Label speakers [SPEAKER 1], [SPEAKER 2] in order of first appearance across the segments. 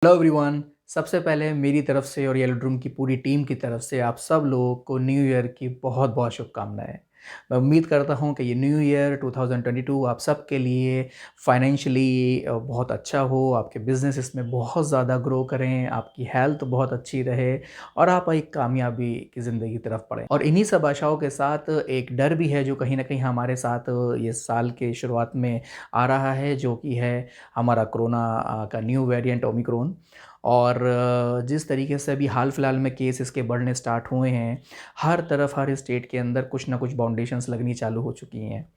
[SPEAKER 1] Hello everyone. सबसे पहले मेरी तरफ से और येलो ड्रूम की पूरी टीम की तरफ से आप सब लोगों को न्यू ईयर की बहुत बहुत शुभकामनाएं। मैं उम्मीद करता हूं कि ये न्यू ईयर 2022 आप सब के लिए फाइनेंशियली बहुत अच्छा हो, आपके बिजनेस इसमें बहुत ज़्यादा ग्रो करें, आपकी हेल्थ बहुत अच्छी रहे और आप एक कामयाबी की ज़िंदगी की तरफ बढ़ें। और इन्हीं सब आशाओं के साथ एक डर भी है जो कहीं ना कहीं हमारे साथ ये साल के शुरुआत में आ रहा है, जो कि है हमारा कोरोना का न्यू वेरिएंट ओमिक्रॉन। और जिस तरीके से अभी हाल फिलहाल में केस इसके बढ़ने स्टार्ट हुए हैं, हर तरफ हर स्टेट के अंदर कुछ ना कुछ बाउंडेशंस लगनी चालू हो चुकी हैं।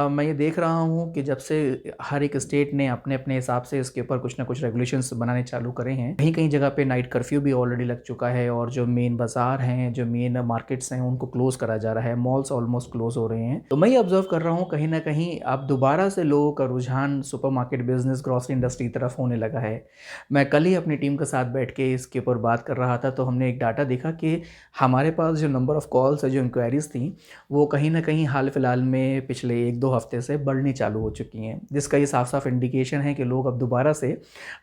[SPEAKER 1] मैं ये देख रहा हूँ कि जब से हर एक स्टेट ने अपने अपने हिसाब से इसके ऊपर कुछ ना कुछ रेगुलेशंस बनाने चालू करे हैं। कहीं कहीं जगह पे नाइट कर्फ्यू भी ऑलरेडी लग चुका है और जो मेन बाजार हैं, जो मेन मार्केट्स हैं, उनको क्लोज करा जा रहा है। मॉल्स ऑलमोस्ट क्लोज हो रहे हैं। तो मैं ये ऑब्जर्व कर रहा हूँ कहीं ना कहीं अब दोबारा से लोगों का रुझान सुपरमार्केट बिजनेस, ग्रॉसरी इंडस्ट्री की तरफ होने लगा है। मैं कल ही अपनी टीम के साथ बैठ के इसके ऊपर बात कर रहा था, तो हमने एक डाटा देखा कि हमारे पास जो नंबर ऑफ़ कॉल्स है, जो इंक्वायरीज़ थी, वो कहीं न कहीं हाल फिलहाल में पिछले 1-2 हफ्ते से बढ़नी चालू हो चुकी हैं, जिसका ये साफ-साफ इंडिकेशन है कि लोग अब दोबारा से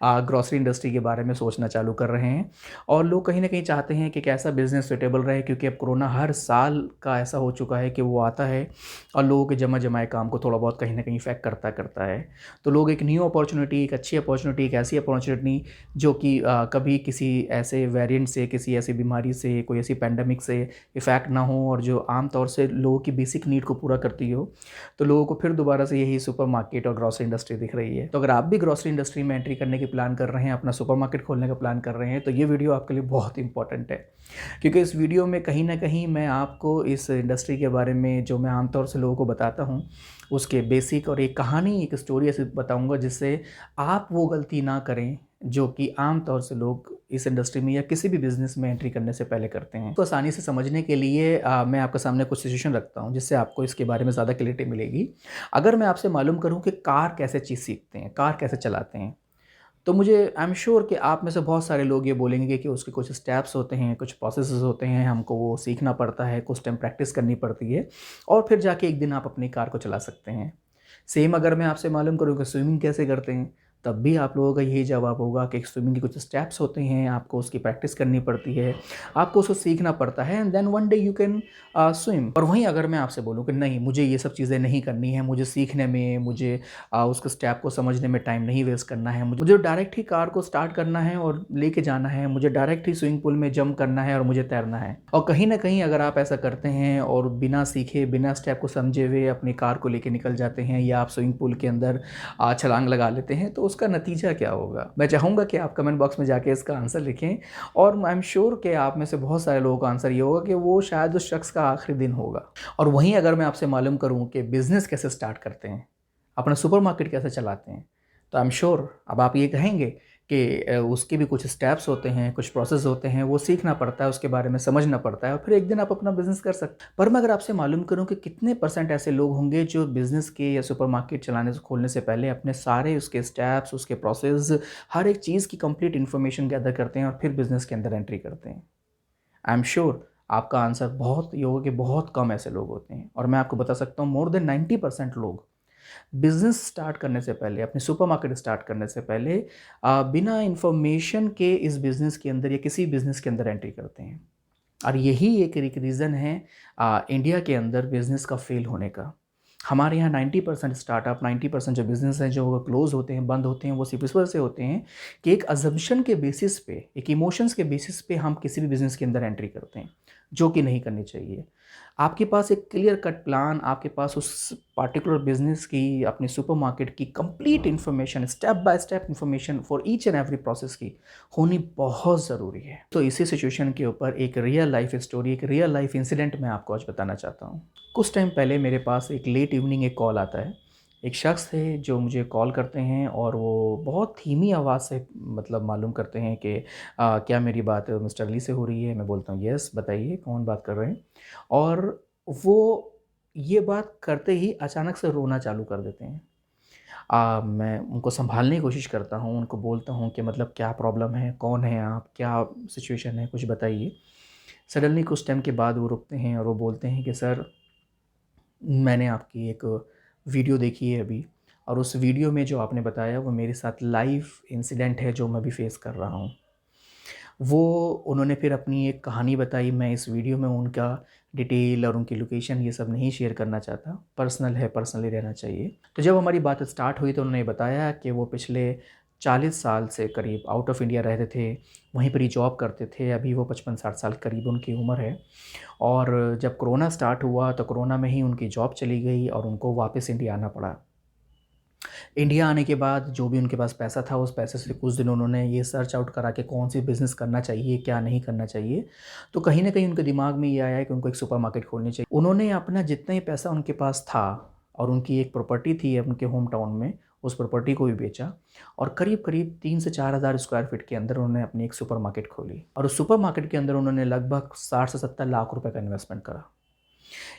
[SPEAKER 1] ग्रॉसरी इंडस्ट्री के बारे में सोचना चालू कर रहे हैं। और लोग कहीं न कहीं चाहते हैं कि कैसा बिज़नेस सुटेबल रहे, क्योंकि अब कोरोना हर साल का ऐसा हो चुका है कि वो आता है और लोगों के जमा जमाए काम को थोड़ा बहुत कहीं न कहीं इफ़ेक्ट करता है। तो लोग एक न्यू अपॉर्चुनिटी, एक अच्छी अपॉर्चुनिटी, एक ऐसी अपॉर्चुनिटी जो कि कभी किसी ऐसे वेरिएंट से, किसी ऐसी बीमारी से, कोई ऐसी पैंडेमिक से इफ़ेक्ट ना हो और जो आम तौर से लोगों की बेसिक नीड को पूरा करती हो, तो लोगों को फिर दोबारा से यही सुपरमार्केट और ग्रॉसरी इंडस्ट्री दिख रही है। तो अगर आप भी ग्रॉसरी इंडस्ट्री में एंट्री करने की प्लान कर रहे हैं, अपना सुपरमार्केट खोलने का प्लान कर रहे हैं, तो ये वीडियो आपके लिए बहुत इंपॉर्टेंट है। क्योंकि इस वीडियो में कहीं न कहीं मैं आपको इस इंडस्ट्री के बारे में जो मैं आमतौर से लोगों को बताता हूँ, उसके बेसिक और एक कहानी, एक स्टोरी ऐसी बताऊँगा जिससे आप वो गलती ना करें जो कि आम तौर से लोग इस इंडस्ट्री में या किसी भी बिज़नेस में एंट्री करने से पहले करते हैं। तो आसानी से समझने के लिए मैं आपके सामने कुछ सिचुएशन रखता हूँ जिससे आपको इसके बारे में ज़्यादा क्लैरिटी मिलेगी। अगर मैं आपसे मालूम करूँ कि कार कैसे चीज़ सीखते हैं, कार कैसे चलाते हैं, तो मुझे आई एम श्योर कि आप में से बहुत सारे लोग ये बोलेंगे कि उसके कुछ स्टेप्स होते हैं, कुछ प्रोसेसेस होते हैं, हमको वो सीखना पड़ता है, कुछ टाइम प्रैक्टिस करनी पड़ती है और फिर जाके एक दिन आप अपनी कार को चला सकते हैं। सेम अगर मैं आपसे मालूम करूँ कि स्विमिंग कैसे करते हैं, तब भी आप लोगों का यही जवाब होगा कि स्विमिंग के कुछ स्टेप्स होते हैं, आपको उसकी प्रैक्टिस करनी पड़ती है, आपको उसको सीखना पड़ता है and then one day you can swim. और वहीं अगर मैं आपसे बोलूँ कि नहीं, मुझे ये सब चीज़ें नहीं करनी है, मुझे सीखने में, मुझे उसके स्टेप को समझने में टाइम नहीं वेस्ट करना है, मुझे डायरेक्ट ही कार को स्टार्ट करना है और लेके जाना है, मुझे डायरेक्ट ही स्विमिंग पूल में जंप करना है और मुझे तैरना है। और कहीं न कहीं अगर आप ऐसा करते हैं और बिना सीखे, बिना स्टेप को समझे हुए अपनी कार को लेके निकल जाते हैं या आप स्विमिंग पूल के अंदर छलांग लगा लेते हैं, तो उसका नतीजा क्या होगा? मैं चाहूँगा कि आप कमेंट बॉक्स में जाके इसका आंसर लिखें और आई एम श्योर कि आप में से बहुत सारे लोगों का आंसर ये होगा कि वो शायद उस शख्स का आखिरी दिन होगा। और वहीं अगर मैं आपसे मालूम करूँ कि बिज़नेस कैसे स्टार्ट करते हैं, अपना सुपरमार्केट कैसे चलाते हैं, तो आई एम श्योर अब आप ये कहेंगे कि उसके भी कुछ स्टेप्स होते हैं, कुछ प्रोसेस होते हैं, वो सीखना पड़ता है, उसके बारे में समझना पड़ता है और फिर एक दिन आप अपना बिज़नेस कर सकते हैं। पर मैं अगर आपसे मालूम करूँ कि कितने परसेंट ऐसे लोग होंगे जो बिज़नेस के या सुपरमार्केट चलाने से खोलने से पहले अपने सारे उसके स्टेप्स, उसके प्रोसेस, हर एक चीज़ की कंप्लीट इन्फॉर्मेशन गैदर करते हैं और फिर बिज़नेस के अंदर एंट्री करते हैं? आई एम श्योर आपका आंसर बहुत ये होगा कि बहुत कम ऐसे लोग होते हैं और मैं आपको बता सकता हूँ मोर देन 90% लोग बिज़नेस स्टार्ट करने से पहले, अपने सुपरमार्केट स्टार्ट करने से पहले बिना इन्फॉर्मेशन के इस बिज़नेस के अंदर या किसी बिज़नेस के अंदर एंट्री करते हैं। और यही एक रीज़न है इंडिया के अंदर बिज़नेस का फ़ेल होने का। हमारे यहाँ 90% स्टार्टअप, 90% जो बिज़नेस हैं जो क्लोज़ होते हैं, बंद होते हैं, वो सिर्फ़ इस वजह से होते हैं कि एक अज़म्पशन के बेसिस पे, एक इमोशंस के बेसिस पे हम किसी भी बिज़नेस के अंदर एंट्री करते हैं, जो कि नहीं करनी चाहिए। आपके पास एक क्लियर कट प्लान, आपके पास उस पार्टिकुलर बिज़नेस की, अपने सुपरमार्केट की complete information, step by step information for each and every process की होनी बहुत ज़रूरी है। तो इसी सिचुएशन के ऊपर एक रियल लाइफ़ स्टोरी, एक रियल लाइफ़ इंसिडेंट मैं आपको आज बताना चाहता हूँ। कुछ टाइम पहले मेरे पास एक लेट इवनिंग एक कॉल आता है। एक शख्स थे जो मुझे कॉल करते हैं और वो बहुत धीमी आवाज़ से मतलब मालूम करते हैं कि क्या मेरी बात मिस्टर अली से हो रही है? मैं बोलता हूँ यस, बताइए कौन बात कर रहे हैं? और वो ये बात करते ही अचानक से रोना चालू कर देते हैं। मैं उनको सँभालने की कोशिश करता हूँ, उनको बोलता हूँ कि मतलब क्या प्रॉब्लम है? कौन हैं आप? क्या सिचुएशन है? कुछ बताइए। सडनली कुछ टाइम के बाद वो रुकते हैं और वो बोलते हैं कि सर, मैंने आपकी एक वीडियो देखी है अभी और उस वीडियो में जो आपने बताया वो मेरे साथ लाइव इंसिडेंट है जो मैं भी फेस कर रहा हूँ। वो उन्होंने फिर अपनी एक कहानी बताई, मैं इस वीडियो में उनका डिटेल और उनकी लोकेशन ये सब नहीं शेयर करना चाहता, पर्सनल है, पर्सनली रहना चाहिए। तो जब हमारी बात स्टार्ट हुई तो उन्होंने बताया कि वो पिछले 40 साल से करीब आउट ऑफ इंडिया रहते थे, वहीं पर ही जॉब करते थे। अभी वो 55-60 साल करीब उनकी उम्र है, और जब कोरोना स्टार्ट हुआ तो कोरोना में ही उनकी जॉब चली गई और उनको वापस इंडिया आना पड़ा। इंडिया आने के बाद जो भी उनके पास पैसा था, उस पैसे से कुछ दिन उन्होंने ये सर्च आउट करा कि कौन सी बिज़नेस करना चाहिए, क्या नहीं करना चाहिए। तो कहीं न कहीं उनके दिमाग में ये आया है कि उनको एक सुपरमार्केट खोलनी चाहिए। उन्होंने अपना जितना ही पैसा उनके पास था और उनकी एक प्रॉपर्टी थी उनके होम टाउन में, उस प्रॉपर्टी को भी बेचा और करीब-करीब 3 से 4,000 स्क्वायर फीट के अंदर उन्होंने अपनी एक सुपरमार्केट खोली, और उस सुपरमार्केट के अंदर उन्होंने लगभग 60 से 70 लाख रुपए का इन्वेस्टमेंट करा।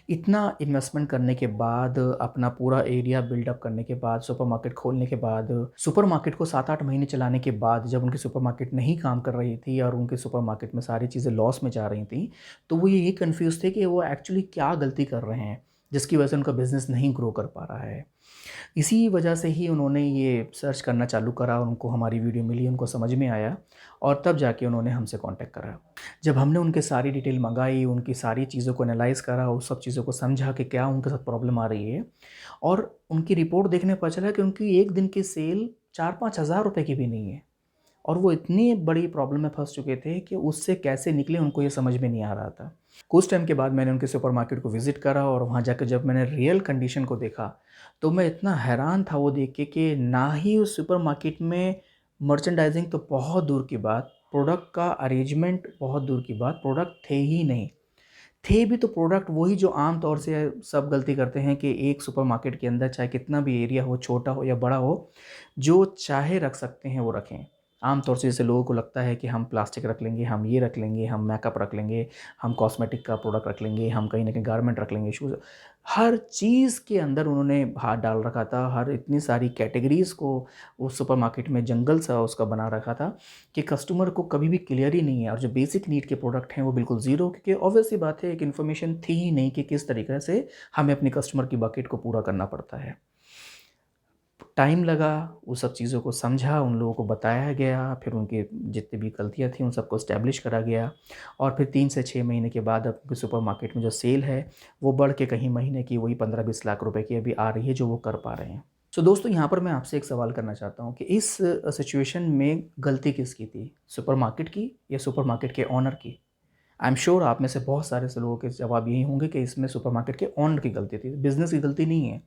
[SPEAKER 1] इतना इन्वेस्टमेंट करने के बाद, अपना पूरा एरिया बिल्डअप करने के बाद, सुपरमार्केट खोलने के बाद, सुपरमार्केट को 7-8 महीने चलाने के बाद जब उनकी सुपरमार्केट नहीं काम कर रही थी और उनके सुपरमार्केट में सारी चीज़ें लॉस में जा रही थी, तो वो यही कन्फ्यूज़ थे कि वो एक्चुअली क्या गलती कर रहे हैं, जिसकी वजह से उनका बिज़नेस नहीं ग्रो कर पा रहा है। इसी वजह से ही उन्होंने ये सर्च करना चालू करा, उनको हमारी वीडियो मिली, उनको समझ में आया और तब जाके उन्होंने हमसे कॉन्टैक्ट करा। जब हमने उनके सारी डिटेल मँगाई, उनकी सारी चीज़ों को एनालाइज़ करा, उस सब चीज़ों को समझा कि क्या उनके साथ प्रॉब्लम आ रही है, और उनकी रिपोर्ट देखने पता चला कि उनकी 1 दिन की सेल 4-5 हज़ार रुपए की भी नहीं है, और वो इतनी बड़ी प्रॉब्लम में फँस चुके थे कि उससे कैसे निकलें उनको ये समझ में नहीं आ रहा था। कुछ टाइम के बाद मैंने उनके सुपरमार्केट को विज़िट करा और वहाँ जाकर जब मैंने रियल कंडीशन को देखा, तो मैं इतना हैरान था वो देख के कि ना ही उस सुपरमार्केट में मर्चेंडाइज़िंग तो बहुत दूर की बात, प्रोडक्ट का अरेंजमेंट बहुत दूर की बात, प्रोडक्ट थे ही नहीं। थे भी तो प्रोडक्ट वही जो आम तौर से सब गलती करते हैं कि एक सुपरमार्केट के अंदर चाहे कितना भी एरिया हो, छोटा हो या बड़ा हो, जो चाहे रख सकते हैं वो रखें। आम तौर से जैसे लोगों को लगता है कि हम प्लास्टिक रख लेंगे, हम ये रख लेंगे, हम मेकअप रख लेंगे, हम कॉस्मेटिक का प्रोडक्ट रख लेंगे, हम कहीं न कहीं गारमेंट रख लेंगे, शूज़, हर चीज़ के अंदर उन्होंने हाथ डाल रखा था। हर इतनी सारी कैटेगरीज़ को उस सुपरमार्केट में जंगल सा उसका बना रखा था कि कस्टमर को कभी भी क्लियर ही नहीं है, और जो बेसिक नीड के प्रोडक्ट हैं वो बिल्कुल ज़ीरो, क्योंकि ऑब्वियस सी बात है एक इन्फॉर्मेशन थी ही नहीं कि किस तरीक़े से हमें अपनी कस्टमर की बकेट को पूरा करना पड़ता है। टाइम लगा, उस सब चीज़ों को समझा, उन लोगों को बताया गया, फिर उनकी जितनी भी गलतियाँ थी उन सबको एस्टैब्लिश करा गया, और फिर 3 से 6 महीने के बाद अब सुपरमार्केट में जो सेल है वो बढ़ के कहीं महीने की वही 15-20 लाख रुपए की अभी आ रही है जो वो कर पा रहे हैं। सो दोस्तों, यहाँ पर मैं आपसे एक सवाल करना चाहता हूँ कि इस सिचुएशन में गलती किसकी थी? सुपरमार्केट की या सुपरमार्केट के ओनर की? आई एम श्योर आप में से बहुत सारे ऐसे लोगों के जवाब यही होंगे कि इसमें सुपरमार्केट के ओनर की गलती थी, बिज़नेस की गलती नहीं है।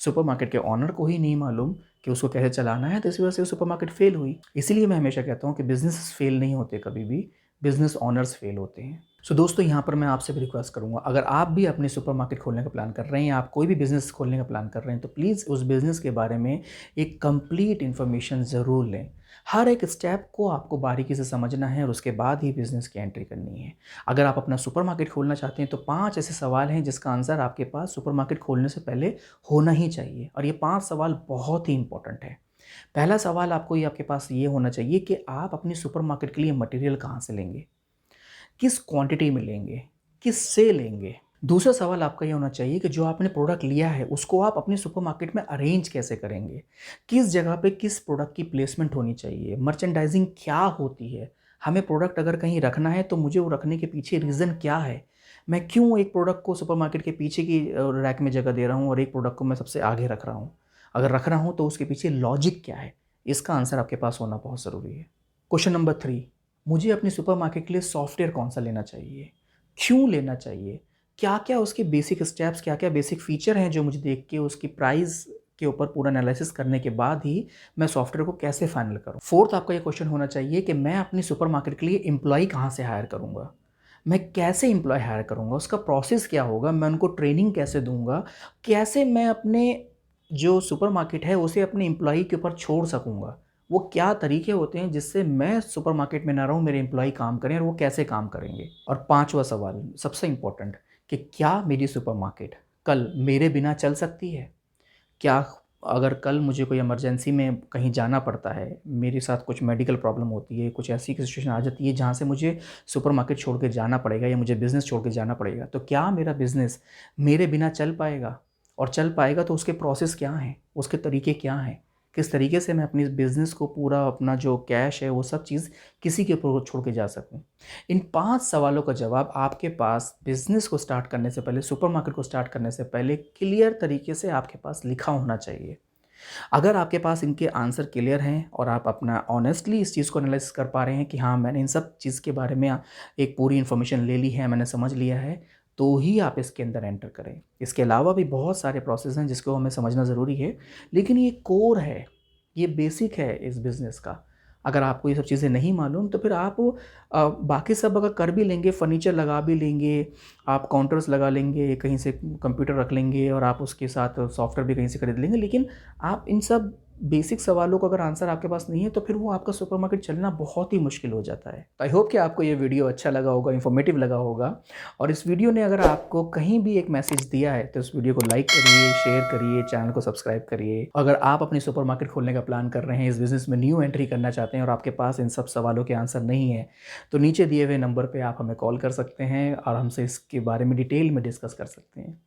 [SPEAKER 1] सुपरमार्केट के ओनर को ही नहीं मालूम कि उसको कैसे चलाना है, तो इसी वजह से सुपरमार्केट फेल हुई। इसीलिए मैं हमेशा कहता हूँ कि बिज़नेस फेल नहीं होते कभी भी, बिज़नेस ओनर्स फेल होते हैं। सो दोस्तों, यहाँ पर मैं आपसे भी रिक्वेस्ट करूँगा, अगर आप भी अपने सुपरमार्केट खोलने का प्लान कर रहे हैं या आप कोई भी बिज़नेस खोलने का प्लान कर रहे हैं, तो प्लीज़ उस बिज़नेस के बारे में एक कंप्लीट इन्फॉर्मेशन ज़रूर लें। हर एक स्टेप को आपको बारीकी से समझना है और उसके बाद ही बिज़नेस की एंट्री करनी है। अगर आप अपना सुपरमार्केट खोलना चाहते हैं तो 5 ऐसे सवाल हैं जिसका आंसर आपके पास सुपरमार्केट खोलने से पहले होना ही चाहिए, और ये 5 सवाल बहुत ही इंपॉर्टेंट है। पहला सवाल आपके पास ये होना चाहिए कि आप अपनी सुपरमार्केट के लिए मटेरियल कहाँ से लेंगे? किस क्वांटिटी में लेंगे? किससे लेंगे? दूसरा सवाल आपका ये होना चाहिए कि जो आपने प्रोडक्ट लिया है उसको आप अपने सुपरमार्केट में अरेंज कैसे करेंगे? किस जगह पे किस प्रोडक्ट की प्लेसमेंट होनी चाहिए? मर्चेंडाइज़िंग क्या होती है? हमें प्रोडक्ट अगर कहीं रखना है तो मुझे वो रखने के पीछे रीज़न क्या है? मैं क्यों एक प्रोडक्ट को सुपरमार्केट के पीछे की रैक में जगह दे रहा हूँ और एक प्रोडक्ट को मैं सबसे आगे रख रहा हूँ? अगर रख रहा हूँ तो उसके पीछे लॉजिक क्या है? इसका आंसर आपके पास होना बहुत ज़रूरी है। क्वेश्चन नंबर 3, मुझे अपनी सुपरमार्केट के लिए सॉफ्टवेयर कौन-सा लेना चाहिए? क्यों लेना चाहिए? क्या-क्या उसके बेसिक स्टेप्स, क्या-क्या बेसिक फ़ीचर हैं जो मुझे देख के उसकी प्राइस के ऊपर पूरा एनालिसिस करने के बाद ही मैं सॉफ्टवेयर को कैसे फाइनल करूँ? 4th आपका ये क्वेश्चन होना चाहिए कि मैं अपनी सुपरमार्केट के लिए एम्प्लॉयी कहाँ से हायर करूँगा? मैं कैसे एम्प्लॉयी हायर करूँगा? उसका प्रोसेस क्या होगा? मैं उनको ट्रेनिंग कैसे दूँगा? कैसे मैं अपने जो सुपरमार्केट है उसे अपने एम्प्लॉयी के ऊपर छोड़ सकूँगा? वो क्या तरीके होते हैं जिससे मैं सुपरमार्केट में ना रहूँ, मेरे एम्प्लॉयी काम करें, और वो कैसे काम करेंगे? और 5वां सवाल सबसे इम्पोर्टेंट, कि क्या मेरी सुपरमार्केट कल मेरे बिना चल सकती है? क्या अगर कल मुझे कोई इमरजेंसी में कहीं जाना पड़ता है, मेरे साथ कुछ मेडिकल प्रॉब्लम होती है, कुछ ऐसी सिचुएशन आ जाती है जहाँ से मुझे सुपरमार्केट छोड़ के जाना पड़ेगा या मुझे बिज़नेस छोड़ के जाना पड़ेगा, तो क्या मेरा बिज़नेस मेरे बिना चल पाएगा? और चल पाएगा तो उसके प्रोसेस क्या हैं, उसके तरीके क्या हैं, किस तरीके से मैं अपनी बिज़नेस को पूरा अपना जो कैश है वो सब चीज़ किसी के ऊपर छोड़ के जा सकूँ। इन 5 सवालों का जवाब आपके पास बिज़नेस को स्टार्ट करने से पहले, सुपरमार्केट को स्टार्ट करने से पहले क्लियर तरीके से आपके पास लिखा होना चाहिए। अगर आपके पास इनके आंसर क्लियर हैं और आप अपना ऑनेस्टली इस चीज़ को एनालाइज़ कर पा रहे हैं कि हाँ, मैंने इन सब चीज़ के बारे में एक पूरी इन्फॉर्मेशन ले ली है, मैंने समझ लिया है, तो ही आप इसके अंदर एंटर करें। इसके अलावा भी बहुत सारे प्रोसेस हैं जिसको हमें समझना ज़रूरी है, लेकिन ये कोर है, ये बेसिक है इस बिज़नेस का। अगर आपको ये सब चीज़ें नहीं मालूम तो फिर आप बाकी सब अगर कर भी लेंगे, फर्नीचर लगा भी लेंगे, आप काउंटर्स लगा लेंगे, कहीं से कंप्यूटर रख लेंगे और आप उसके साथ सॉफ्टवेयर भी कहीं से खरीद लेंगे, लेकिन आप इन सब बेसिक सवालों का अगर आंसर आपके पास नहीं है तो फिर वो आपका सुपरमार्केट चलना बहुत ही मुश्किल हो जाता है। तो आई होप कि आपको ये वीडियो अच्छा लगा होगा, इन्फॉर्मेटिव लगा होगा, और इस वीडियो ने अगर आपको कहीं भी एक मैसेज दिया है तो इस वीडियो को लाइक करिए, शेयर करिए, चैनल को सब्सक्राइब करिए। अगर आप अपनी सुपरमार्केट खोलने का प्लान कर रहे हैं, इस बिज़नेस में न्यू एंट्री करना चाहते हैं और आपके पास इन सब सवालों के आंसर नहीं है, तो नीचे दिए हुए नंबर पे आप हमें कॉल कर सकते हैं और हमसे इसके बारे में डिटेल में डिस्कस कर सकते हैं।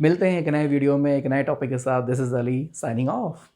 [SPEAKER 1] मिलते हैं एक नए वीडियो में एक नए टॉपिक के साथ। This is Ali signing off.